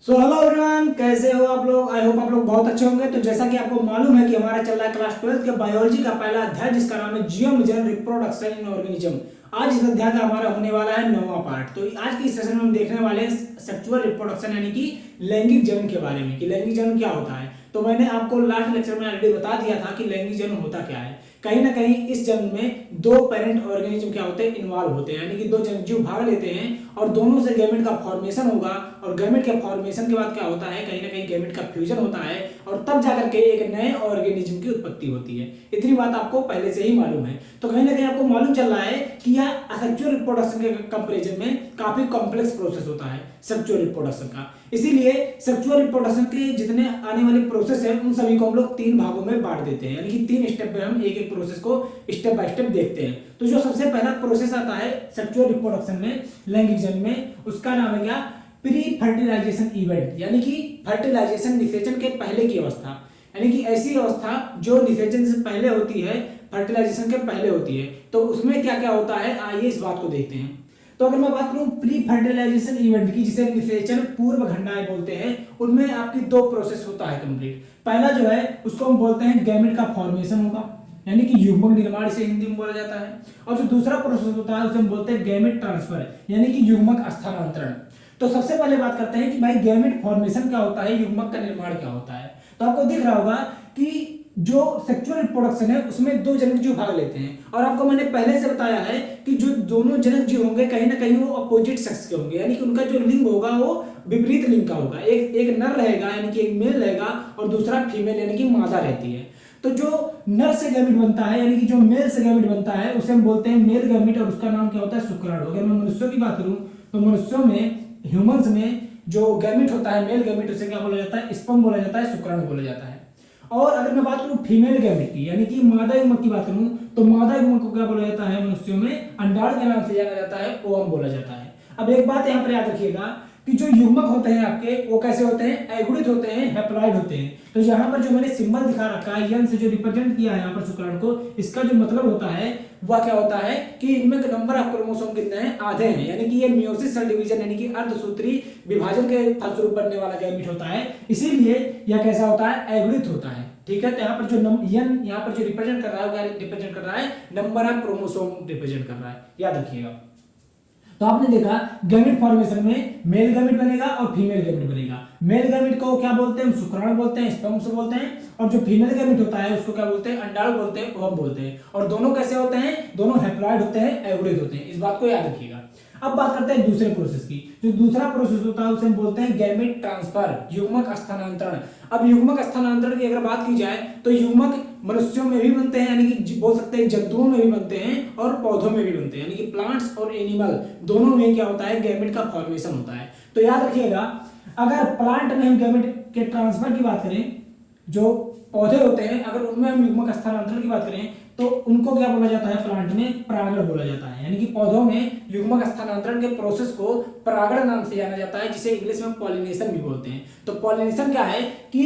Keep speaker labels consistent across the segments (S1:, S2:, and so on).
S1: Hello everyone, कैसे हो आप लोग। आई होप आप लोग बहुत अच्छे होंगे। तो जैसा कि आपको मालूम है कि हमारा चल रहा है क्लास 12 के बायोलॉजी का पहला अध्याय जिसका नाम है जियोम रिप्रोडक्शन इन ऑर्गेनिज्म। आज इस अध्याय का हमारा होने वाला है 9वां पार्ट। तो आज की सेशन में हम देखने वाले हैं सेक्सुअल रिप्रोडक्शन यानी कि लैंगिक जन्म के बारे में कि लैंगिक जन्म क्या होता है। तो मैंने आपको लास्ट लेक्चर में ऑलरेडी बता दिया था कि लैंगिक जन्म होता क्या है। कहीं ना कहीं इस जन्म में दो पेरेंट ऑर्गेनिज्म क्या होते हैं, इन्वॉल्व होते हैं, यानी कि दो जन्मजीव भाग लेते हैं और दोनों से गैमेट का फॉर्मेशन होगा। और गैमेट के फॉर्मेशन के बाद क्या होता है, कहीं ना कहीं गैमेट का फ्यूजन होता है और तब जाकर के एक नए ऑर्गेनिज्म की उत्पत्ति होती है। इतनी बात आपको पहले से ही मालूम है। तो कहीं ना कहीं आपको मालूम चल रहा है कि यह सेक्सुअल रिप्रोडक्शन के कंपैरिजन में काफी कॉम्प्लेक्स प्रोसेस होता है सेक्सुअल रिप्रोडक्शन का। इसीलिए सेक्सुअल रिप्रोडक्शन के जितने आने वाले प्रोसेस है उन सभी को हम लोग तीन भागों में बांट देते हैं, यानी कि तीन स्टेप में हम एक एक प्रोसेस को स्टेप बाय स्टेप देखते हैं। तो जो सबसे पहला प्रोसेस आता है सेक्सुअल रिप्रोडक्शन में, लैंगिक जन्म में, उसका नाम है क्या, प्री फर्टिलाइजेशन इवेंट, यानी कि फर्टिलाइजेशन निषेचन के पहले की अवस्था, यानी कि ऐसी अवस्था जो निषेचन से पहले होती है, फर्टिलाइजेशन के पहले होती है। तो उसमें क्या क्या होता है, आइए इस बात को देखते हैं। तो अगर मैं बात करूं प्री फर्टिलाइजेशन इवेंट की, जिसे निषेचन पूर्व घटनाएं बोलते हैं, उनमें आपकी दो प्रोसेस होता है कंप्लीट। पहला जो है उसको हम बोलते हैं गैमेट का फॉर्मेशन होगा, यानी कि युग्मक निर्माण से हिंदी में बोला जाता है। और जो दूसरा प्रोसेस होता है उसे हम बोलते हैं गैमेट ट्रांसफर, यानी कि युग्मक स्थानांतरण। तो सबसे पहले बात करते हैं कि भाई गैमेट फॉर्मेशन क्या होता है, युग्मक का निर्माण क्या होता है। तो आपको दिख रहा होगा कि जो सेक्सुअल रिप्रोडक्शन है उसमें दो जनक जीव भाग लेते हैं। और आपको मैंने पहले से बताया है कि जो दोनों जनक जीव होंगे कहीं ना कहीं वो अपोजिट सेक्स के होंगे, यानी कि उनका जो लिंग होगा वो विपरीत लिंग का होगा। एक नर रहेगा यानी कि एक मेल रहेगा और दूसरा फीमेल यानी कि मादा रहती है। तो जो नर से गैमेट बनता है यानी कि जो मेल से गैमेट बनता है उसे हम बोलते हैं मेल गैमेट और उसका नाम क्या होता है, शुक्राणु। अगर मैं मनुष्यों की बात करूं तो मनुष्यों में, ह्यूमंस में जो गैमेट होता है मेल गैमेट, उसे क्या बोला जाता है, स्पर्म बोला जाता है, शुक्राणु बोला जाता है। और अगर मैं बात करूं फीमेल गैमेट की, यानी कि मादा युग्मक की बात करूं तो मादा युग्मक को क्या बोला जाता है, मनुष्यों में अंडाणु के नाम से जाना जाता है, ओवम बोला जाता है। अब एक बात यहां पर याद रखिएगा कि जो युग्मक होते हैं आपके वो कैसे होते हैं, एगुणित होते हैं, हैप्लॉइड होते हैं। तो यहाँ पर जो मैंने सिंबल दिखा रखा है यन से जो रिप्रेजेंट किया है यहाँ पर शुक्राणु को, इसका जो मतलब होता है वह क्या होता है कि इनमें नंबर ऑफ क्रोमोसोम कितने हैं, आधे हैं। यानी कि ये मियोसिस सेल डिवीजन यानी कि अर्धसूत्री विभाजन के फलस्वरूप बनने वाला गैमेट होता है, इसीलिए यह कैसा होता है, एगुणित होता है। ठीक है, तो यहाँ पर जो यन यहाँ पर जो रिप्रेजेंट कर रहा है वो क्या रिप्रेजेंट कर रहा है, नंबर ऑफ क्रोमोसोम रिप्रेजेंट कर रहा है, याद रखिएगा। तो आपने देखा गैमेट फॉर्मेशन में मेल गैमेट बनेगा और फीमेल गैमेट बनेगा। मेल गैमेट को क्या बोलते हैं, हम शुक्राणु बोलते हैं, स्पर्म्स बोलते हैं। और जो फीमेल गैमेट होता है उसको क्या बोलते हैं, अंडाणु बोलते हैं, ओवम बोलते हैं। और दोनों कैसे होते हैं, दोनों हैप्लॉइड होते हैं, एगुणित होते हैं। इस बात को याद रखिएगा। अब बात करते हैं दूसरे प्रोसेस की। जो दूसरा प्रोसेस होता है उसे हम बोलते हैं गैमेट ट्रांसफर, युग्मक स्थानांतरण। अब युग्मक स्थानांतरण की अगर बात की जाए तो युग्मक मनुष्यों में भी बनते हैं, यानी कि बोल सकते हैं जंतुओं में भी बनते हैं और पौधों में भी बनते हैं, यानी कि प्लांट्स और एनिमल दोनों में क्या होता है, गैमेट का फॉर्मेशन होता है। तो याद रखिएगा अगर प्लांट में हम गैमेट के ट्रांसफर की बात करें, जो पौधे होते हैं अगर उनमें हम युग्मक स्थानांतरण की बात करें तो उनको क्या बोला जाता है, प्लांट में परागण बोला जाता है। यानी कि पौधों में युग्मक स्थानांतरण के प्रोसेस को परागण नाम से जाना जाता है, जिसे इंग्लिश में पॉलिनेशन भी बोलते हैं। तो पॉलिनेशन क्या है कि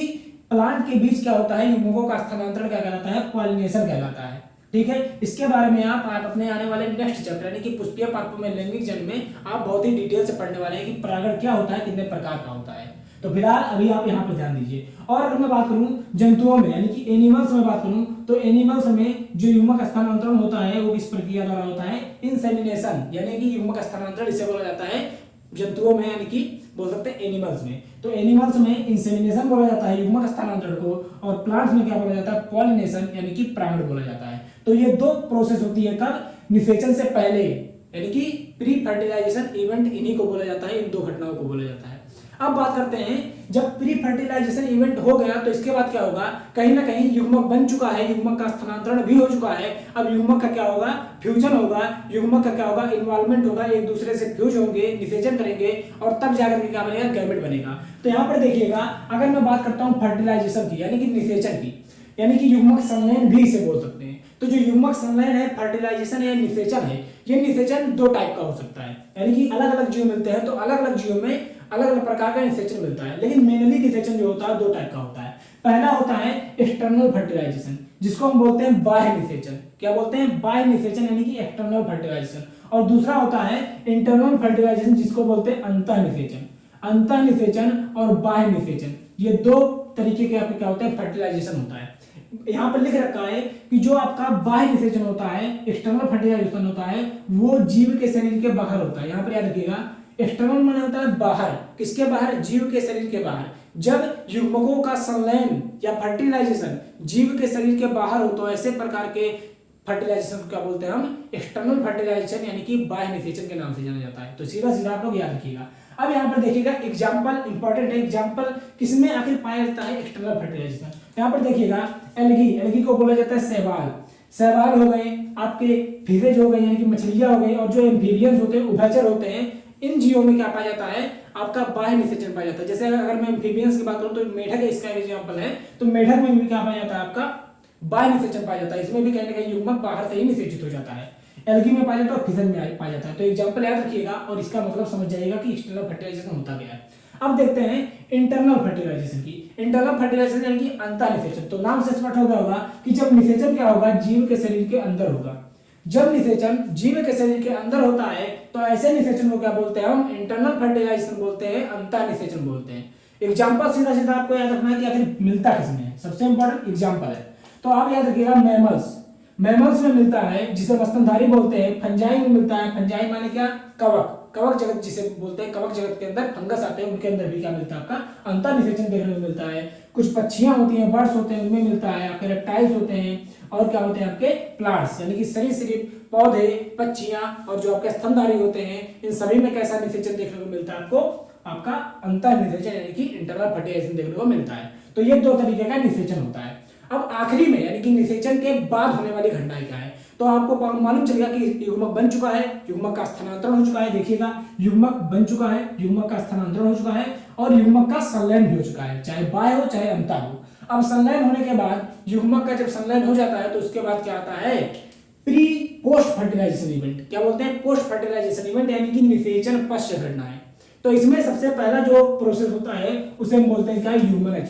S1: प्लांट के बीच क्या होता है, युग्मकों का स्थानांतरण क्या कहलाता है, पॉलिनेशन कहलाता है। ठीक है, इसके बारे में आप अपने आने वाले नेक्स्ट चैप्टर यानी कि पुष्पीय पाठ्य में लैंगिक जन्म में आप बहुत ही डिटेल से पढ़ने वाले हैं कि परागण क्या होता है, कितने प्रकार का होता है। तो फिलहाल अभी आप यहाँ पर ध्यान दीजिए। और अगर मैं बात करूं जंतुओं में यानी कि एनिमल्स में बात करूं तो एनिमल्स में जो युग्मक स्थानांतरण होता है वो किस प्रक्रिया द्वारा होता है, इंसेमिनेशन, यानी कि युग्मक स्थानांतरण इसे बोला जाता है जंतुओं में, यानी कि बोल सकते हैं एनिमल्स में। तो एनिमल्स में इंसेमिनेशन बोला जाता है युग्मक स्थानांतरण को, और प्लांट्स में क्या बोला जाता है, पॉलिनेशन यानी कि परागण बोला जाता है। तो ये दो प्रोसेस होती है कब, निषेचन से पहले, यानी कि प्री फर्टिलाइजेशन इवेंट, इन्हीं को बोला जाता है, इन दो घटनाओं को बोला जाता है। अब बात करते हैं जब प्री फर्टिलाइजेशन इवेंट हो गया तो इसके बाद क्या होगा, कहीं ना कहीं युग्मक बन चुका है, युग्मक का स्थानांतरण भी हो चुका है। अब युग्मक का क्या होगा, फ्यूजन होगा। युग्मक का क्या होगा, इन्वॉल्वमेंट होगा, एक दूसरे से फ्यूज होंगे, निषेचन करेंगे और तब जाकर के क्या बनेगा, गैमेट बनेगा। तो यहाँ पर देखिएगा अगर मैं बात करता हूँ फर्टिलाइजेशन की यानी कि निषेचन की, यानी कि युग्मक संलयन भी इसे बोल सकते हैं। तो जो युग्मक संलयन है, फर्टिलाइजेशन या निषेचन है, ये निषेचन दो टाइप का हो सकता है, यानी कि अलग अलग जीव मिलते हैं तो अलग अलग जीवों में अलग अलग प्रकार का निषेचन मिलता है। लेकिन मेनली निषेचन जो होता है दो टाइप का होता है। पहला होता है एक्सटर्नल फर्टिलाइजेशन, जिसको हम बोलते हैं बाह्य निषेचन। क्या बोलते हैं, बाह्य निषेचन यानी कि एक्सटर्नल फर्टिलाइजेशन। और दूसरा होता है इंटरनल फर्टिलाइजेशन, जिसको बोलते हैं अंतः निषेचन। अंतः निषेचन और बाह्य निषेचन, ये दो तरीके के आपके क्या होते हैं, फर्टिलाइजेशन होता है। यहाँ पर लिख रखा है कि जो आपका बाह्य निषेचन होता है, एक्सटर्नल फर्टिलाइजेशन होता है, वो जीव के शरीर के बाहर होता है। यहाँ पर याद रखिएगा, एक्सटर्नल माने होता है बाहर, किसके बाहर, जीव के शरीर के बाहर। जब युग्मकों का संलयन या फर्टिलाइजेशन जीव के शरीर के बाहर हो तो ऐसे प्रकार के फर्टिलाइजेशन को क्या बोलते हैं हम, एक्सटर्नल फर्टिलाइजेशन यानी कि बाह्य निषेचन के नाम से जाना जाता है। तो सीधा सीधा आप लोग याद रखिएगा। अब यहाँ पर देखिएगा एग्जाम्पल इंपॉर्टेंट है, एग्जाम्पल किसमें आखिर पाया जाता है एक्सटर्नल फर्टिलाइजेशन। यहाँ पर देखिएगा एल्गी, एल्गी को बोला जाता है शैवाल, शैवाल हो गए आपके, फिशेज हो गए यानी कि मछलियां हो गई, और जो एम्फीबियंस होते हैं, उभयचर होते हैं, इन जीवों में क्या पाया जाता है, आपका बाह्य निषेचन पाया जाता है। जैसे अगर मैं एम्फीबियंस की बात करूं तो मेढक इसका एग्जाम्पल है, तो मेढक में भी क्या पाया जाता है, आपका बाह्य निषेचन पाया जाता है। इसमें भी कहीं ना कहीं युग्मक बाहर से ही निषेचित हो जाता है। एल्गी में पाया जाता है और फिशर में पाया जाता है। तो एग्जाम्पल याद रखिएगा और इसका मतलब समझ जाइएगा कि एक्सटर्नल फर्टिलाइजेशन होता गया है। अब देखते हैं इंटरनल फर्टिलाइजेशन की। इंटरनल फर्टिलाइजेशन यानी कि अंतः निषेचन। तो नाम से स्पष्ट हो गया होगा कि जब निषेचन क्या होगा, जीव के शरीर के अंदर होगा। जब निषेचन जीव के शरीर के अंदर होता है तो ऐसे निषेचन को क्या बोलते हैं हम, इंटरनल फर्टिलाइजेशन बोलते हैं, अंतः निषेचन बोलते हैं। एग्जाम्पल सीधा सीधा आपको याद रखना है कि आखिर मिलता किसमें है, सबसे इंपॉर्टेंट एग्जाम्पल है। तो आप याद रखिएगा मैमल्स, मैमल्स में मिलता है जिसे स्तनधारी बोलते हैं। फंजाई में मिलता है, फंजाई माने क्या, कवक, कवक जगत जिसे बोलते हैं, कवक जगत के अंदर फंगस आते हैं, उनके अंदर भी क्या मिलता है, आपका अंतः निषेचन देखने को मिलता है। कुछ पक्षियां होती हैं, बर्ड्स होते हैं, उनमें मिलता है। आपके रेप्टाइल्स होते हैं, और क्या होते हैं आपके प्लांट्स यानी कि सरीसृप, पौधे, पक्षियां, और जो आपके स्तनधारी होते हैं, इन सभी में कैसा निषेचन देखने को मिलता है आपको, आपका अंतः निषेचन यानी कि इंटरनल फर्टिलाइजेशन देखने को मिलता है। तो ये दो तरीके का निषेचन होता है। अब आखिरी में यानी कि निषेचन के बाद होने वाली घटनाएं क्या है, तो आपको मालूम चलेगा कि युग्मक बन चुका है, युग्मक का स्थानांतरण हो चुका है। देखिएगा, युग्मक बन चुका है, युग्मक का स्थानांतरण हो चुका है, और युग्मक का संलयन भी हो चुका है, चाहे बाह्य हो चाहे अंतः हो। अब संलयन होने के बाद, युग्मक का जब संलयन हो जाता है तो उसके बाद क्या आता है, प्री पोस्ट फर्टिलाइजेशन इवेंट। क्या बोलते हैं, पोस्ट फर्टिलाइजेशन इवेंट यानी कि निषेचन पश्चात घटना है। तो इसमें सबसे पहला जो प्रोसेस होता है उसे हम बोलते हैं क्या, ह्यूमनज।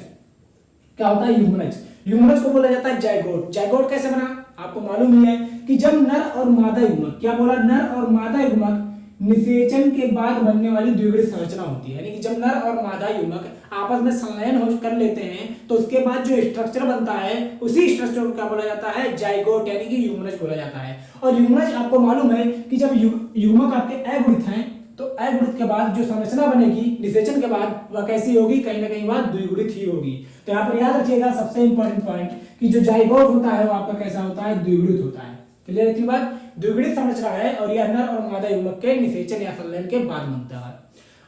S1: क्या होता है ह्यूमनज, ह्यूमनज को बोला जाता है जाइगोट। जाइगोट कैसे बना, आपको मालूम ही है कि जब नर और मादा युग्मक, क्या बोला, नर और मादा युग्मक निषेचन के बाद बनने वाली द्विगुणित संरचना होती है। यानी कि जब नर और मादा युग्मक आपस में संलयन हो कर लेते हैं तो उसके बाद जो स्ट्रक्चर बनता है उसी स्ट्रक्चर को क्या बोला जाता है, जाइगोट यानी कि ह्यूमनज बोला जाता है। और ह्यूमनज आपको मालूम है कि जब युग्मक आपके अगुणित हैं तो अगुणित के बाद जो संरचना बनेगी निषेचन के बाद वह कैसी होगी, कहीं ना कहीं वह द्विगुणित ही होगी। तो यहाँ पर याद रखिएगा सबसे इंपॉर्टेंट पॉइंट कि जो जाइगोट होता है वो आपका कैसा होता है, द्विगुणित होता है। क्लियर है बात, द्विगुणित संरचना है और यह नर और मादा युग्मक के निषेचन या संलयन के बाद बनता है।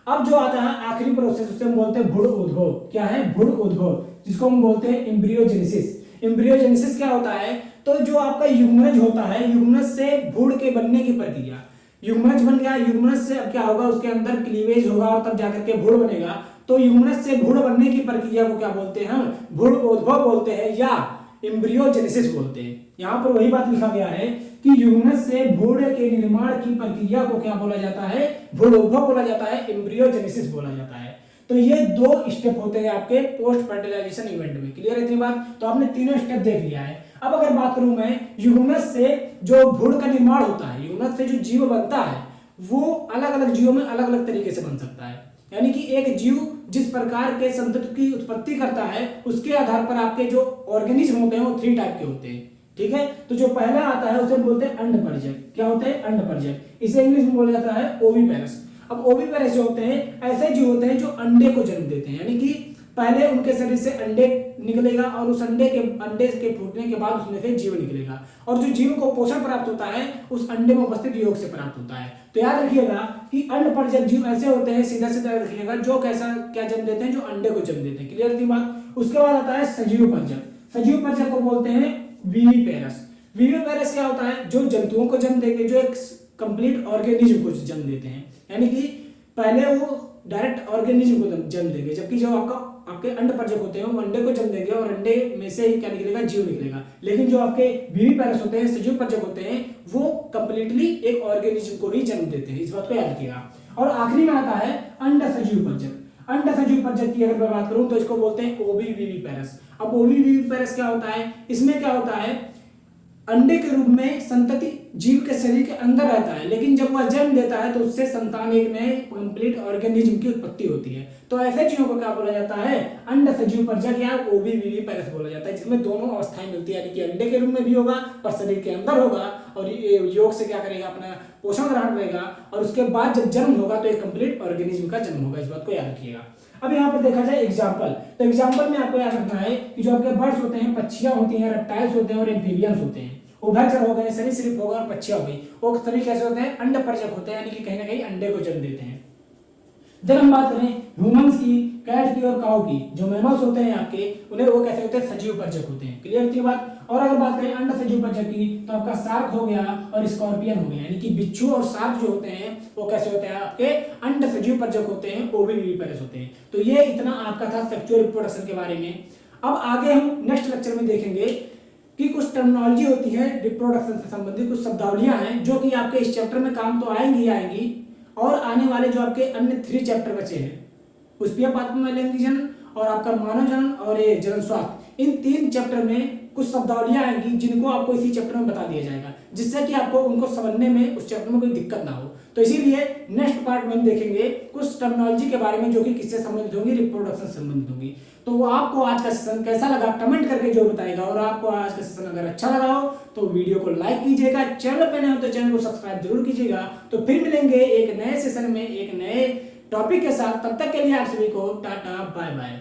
S1: अब जो आता है आखिरी प्रोसेस उसे हम बोलते हैं भ्रूण उद्भव। क्या है, भ्रूण उद्भव, जिसको हम बोलते हैं एम्ब्रियोजेनेसिस। एम्ब्रियोजेनेसिस क्या होता है, तो जो आपका युग्मनज होता है, युग्मनज से भ्रूण के बनने की प्रक्रिया। युग्मनज बन गया, युग्मनज से अब क्या होगा, उसके अंदर क्लीवेज होगा और तब जाकर के भ्रूण बनेगा। तो युग्मनज से भ्रूण बनने की प्रक्रिया को क्या बोलते हैं हम, भ्रूण उद्भव बोलते हैं या एम्ब्रियोजेनेसिस बोलते हैं। यहाँ पर वही बात लिखा गया है कि युग्मनज से भ्रूण के निर्माण की प्रक्रिया को क्या बोला जाता है, भ्रूण उद्भव बोला जाता है, एम्ब्रियोजेनेसिस बोला जाता है। तो ये दो स्टेप होते हैं आपके पोस्ट फर्टिलाइजेशन इवेंट में। क्लियर है इतनी बात, तो आपने तीनों स्टेप देख लिया है। अब अगर बात करूं मैं युग्मनज से जो भ्रूण का निर्माण होता है, युग्मनज से जो जीव बनता है वो अलग अलग जीवों में अलग अलग तरीके से बन सकता है। यानी कि एक जीव जिस प्रकार के संतति की उत्पत्ति करता है उसके आधार पर आपके जो ऑर्गेनिज्म होते हैं वो 3 टाइप के होते हैं। ठीक है, तो जो पहला आता है उसे बोलते हैं अंडपरजक। क्या होते हैं, अंडपरजक। इसे इंग्लिश में बोला जाता है ओविपेरस। अब ओविपेरस जो होते हैं ऐसे जीव होते हैं जो अंडे को जन्म देते हैं। यानी कि पहले उनके शरीर से अंडे निकलेगा और उस अंडे के फूटने के बाद उसमें से जीव निकलेगा, और जो जीव को पोषण प्राप्त होता है उस अंडे में उपस्थित योग से प्राप्त होता है। तो याद रखिएगा कि अंडपरजक जीव ऐसे होते हैं, सीधा सीधा रखिएगा, जो कैसा क्या जन्म देते हैं, जो अंडे को जन्म देते हैं। क्लियर थी बात। उसके बाद आता है सजीव परजक। सजीव परजक को बोलते हैं विविपेरस। विविपेरस क्या होता है, जो जंतुओं को जन्म देंगे, जो एक कंप्लीट ऑर्गेनिज्म को जन्म देते हैं। यानी कि पहले वो डायरेक्ट ऑर्गेनिज्म को जन्म देंगे, जबकि जो आपके अंडपरजक होते हैं वो अंडे को जन्म देंगे और अंडे में से ही क्या निकलेगा, जीव निकलेगा। लेकिन जो आपके विविपेरस होते हैं, सजीव परजक होते हैं, वो कंप्लीटली एक ऑर्गेनिज्म को ही जन्म देते हैं। इस बात को याद रखिएगा। और आखिरी में आता है अंड सजीव परजक। अंड सजीव परजक की अगर मैं बात करूं तो इसको बोलते हैं ओविविविपेरस। अब ओविविविपेरस क्या होता है, इसमें क्या होता है, अंडे के रूप में संतति जीव के शरीर के अंदर रहता है, लेकिन जब वह जन्म देता है तो उससे संतान एक नए कंप्लीट ऑर्गेनिज्म की उत्पत्ति होती है। तो ऐसे जीवों को क्या बोला जाता है? अंड सजीव परजक या ओविविविपेरस बोला जाता है, जिसमें दोनों अवस्थाएं मिलती है, यानी कि अंडे के रूप में भी होगा और शरीर के अंदर होगा और योग से क्या करेगा? अपना पोषण ग्रहण करेगा और उसके बाद जब जन्म होगा तो एक कंप्लीट ऑर्गेनिज्म का जन्म होगा। इस बात को याद रखिएगा। अब यहाँ पर देखा जाए एग्जाम्पल, तो एग्जाम्पल में आपको याद रखना है कि जो आपके बर्ड्स होते हैं, पक्षियां होती हैं, रेप्टाइल्स होते हैं और एम्फीबियंस होते हैं। उभयचर हो गए, सरीसृप हो गए और पक्षियां हो गई। वो सभी कैसे होते हैं? अंड परजक होते हैं, यानी कि कहीं ना कहीं अंडे को जन्म देते हैं। जब हम बात करें ह्यूमंस की, कैट की और काऊ की, जो मैमल्स होते हैं आपके, उन्हें वो कैसे होते हैं? सजीव परजक होते हैं। क्लियर थी बात? और अगर बात करें अंड सजीव परजक की, तो आपका शार्क हो गया और स्कॉर्पियन हो गया, यानी कि बिच्छू और शार्क जो होते हैं वो कैसे होते हैं? आपके अंड सजीव परजक होते हैं, ओविविविपेरस होते हैं। तो ये इतना आपका था सेक्सुअल रिप्रोडक्शन के बारे में। अब आगे हम नेक्स्ट लेक्चर में देखेंगे कि कुछ टर्मिनोलॉजी होती है रिप्रोडक्शन से संबंधित, कुछ शब्दावलियां हैं जो कि आपके इस चैप्टर में काम तो आएंगी ही आएंगी, और आने वाले जो आपके अन्य 3 चैप्टर बचे हैं, पुष्पीय पात्म लैंगिक जनन और आपका मानव जनन और ये जनन स्वास्थ्य, इन 3 चैप्टर में कुछ शब्दावलियां आएंगी जिनको आपको इसी चैप्टर में बता दिया जाएगा, जिससे कि आपको उनको समझने में उस चैप्टर में कोई दिक्कत ना हो। तो इसीलिए नेक्स्ट पार्ट में हम देखेंगे कुछ टर्मिनोलॉजी के बारे में जो कि किससे संबंधित होंगी? रिप्रोडक्शन से संबंधित होंगी। तो वो आपको आज का सेशन कैसा लगा कमेंट करके जो बताएगा, और आपको आज का सेशन अगर अच्छा लगा हो तो वीडियो को लाइक कीजिएगा, चैनल पे नए हो तो चैनल को सब्सक्राइब जरूर कीजिएगा। तो फिर मिलेंगे एक नए सेशन में एक नए टॉपिक के साथ, तब तक के लिए आप सभी को टाटा बाय बाय।